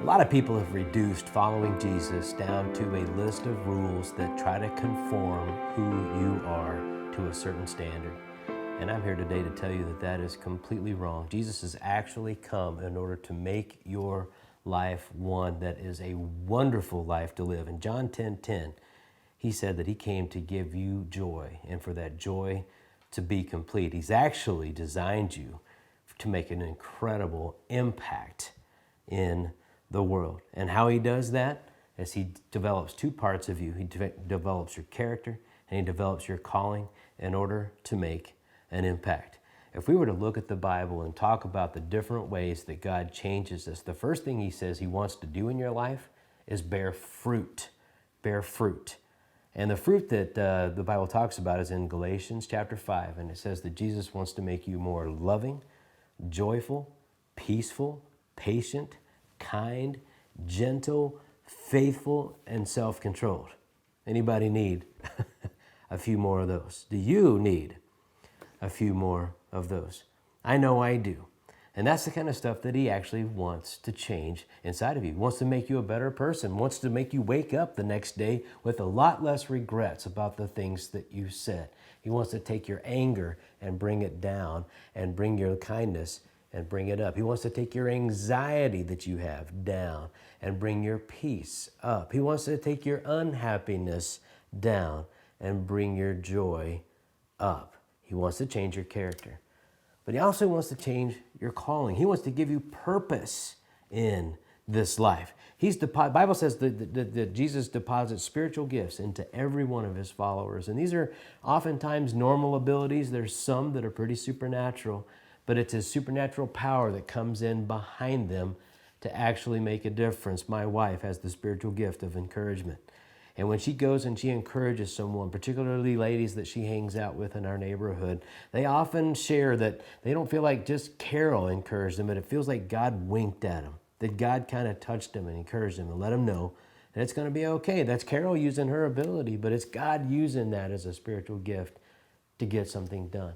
A lot of people have reduced following Jesus down to a list of rules that try to conform who you are to a certain standard. And I'm here today to tell you that that is completely wrong. Jesus has actually come in order to make your life one that is a wonderful life to live. In John 10:10, he said that he came to give you joy and for that joy to be complete. He's actually designed you to make an incredible impact in the world. And how he does that is he develops two parts of you. He develops your character and he develops your calling in order to make an impact. If we were to look at the Bible and talk about the different ways that God changes us, the first thing he says he wants to do in your life is bear fruit. Bear fruit. And the fruit that the Bible talks about is in Galatians chapter 5. And it says that Jesus wants to make you more loving, joyful, peaceful, patient, kind, gentle, faithful, and self-controlled. Anybody need a few more of those? Do you need a few more of those? I know I do. And that's the kind of stuff that he actually wants to change inside of you. He wants to make you a better person, wants to make you wake up the next day with a lot less regrets about the things that you said. He wants to take your anger and bring it down and bring your kindness and bring it up. He wants to take your anxiety that you have down and bring your peace up. He wants to take your unhappiness down and bring your joy up. He wants to change your character. But he also wants to change your calling. He wants to give you purpose in this life. The Bible says that Jesus deposits spiritual gifts into every one of his followers. And these are oftentimes normal abilities. There's some that are pretty supernatural, but it's his supernatural power that comes in behind them to actually make a difference. My wife has the spiritual gift of encouragement. And when she goes and she encourages someone, particularly ladies that she hangs out with in our neighborhood, they often share that they don't feel like just Carol encouraged them, but it feels like God winked at them, that God kind of touched them and encouraged them and let them know that it's going to be okay. That's Carol using her ability, but it's God using that as a spiritual gift to get something done.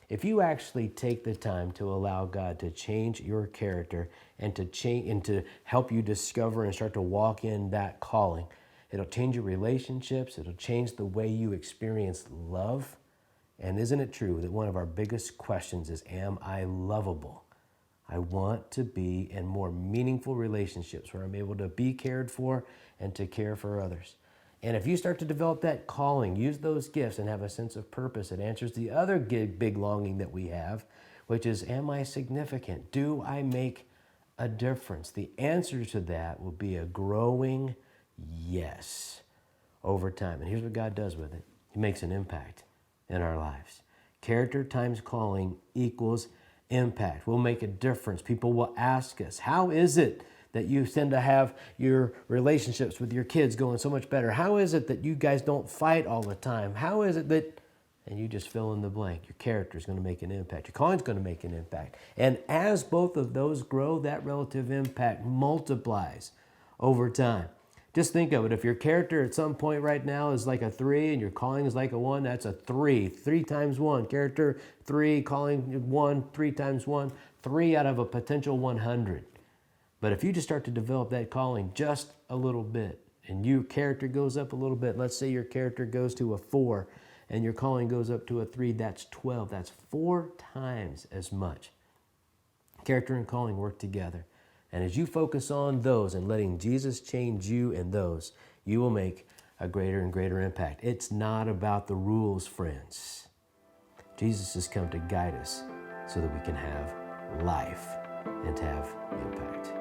If you actually take the time to allow God to change your character and to help you discover and start to walk in that calling, it'll change your relationships. It'll change the way you experience love. And isn't it true that one of our biggest questions is, am I lovable? I want to be in more meaningful relationships where I'm able to be cared for and to care for others. And if you start to develop that calling, use those gifts and have a sense of purpose, it answers the other big longing that we have, which is, am I significant? Do I make a difference? The answer to that will be a growing yes over time. And here's what God does with it. He makes an impact in our lives. Character times calling equals impact. We'll make a difference. People will ask us, how is it that you tend to have your relationships with your kids going so much better? How is it that you guys don't fight all the time? How is it that, and you just fill in the blank. Your character is going to make an impact. Your calling is going to make an impact. And as both of those grow, that relative impact multiplies over time. Just think of it. If your character at some point right now is like a 3 and your calling is like a 1, that's a 3. 3 times 1. Character 3, calling 1, 3 times 1. 3 out of a potential 100. But if you just start to develop that calling just a little bit and your character goes up a little bit, let's say your character goes to a 4 and your calling goes up to a 3, that's 12. That's 4 times as much. Character and calling work together. And as you focus on those and letting Jesus change you in those, you will make a greater and greater impact. It's not about the rules, friends. Jesus has come to guide us so that we can have life and to have impact.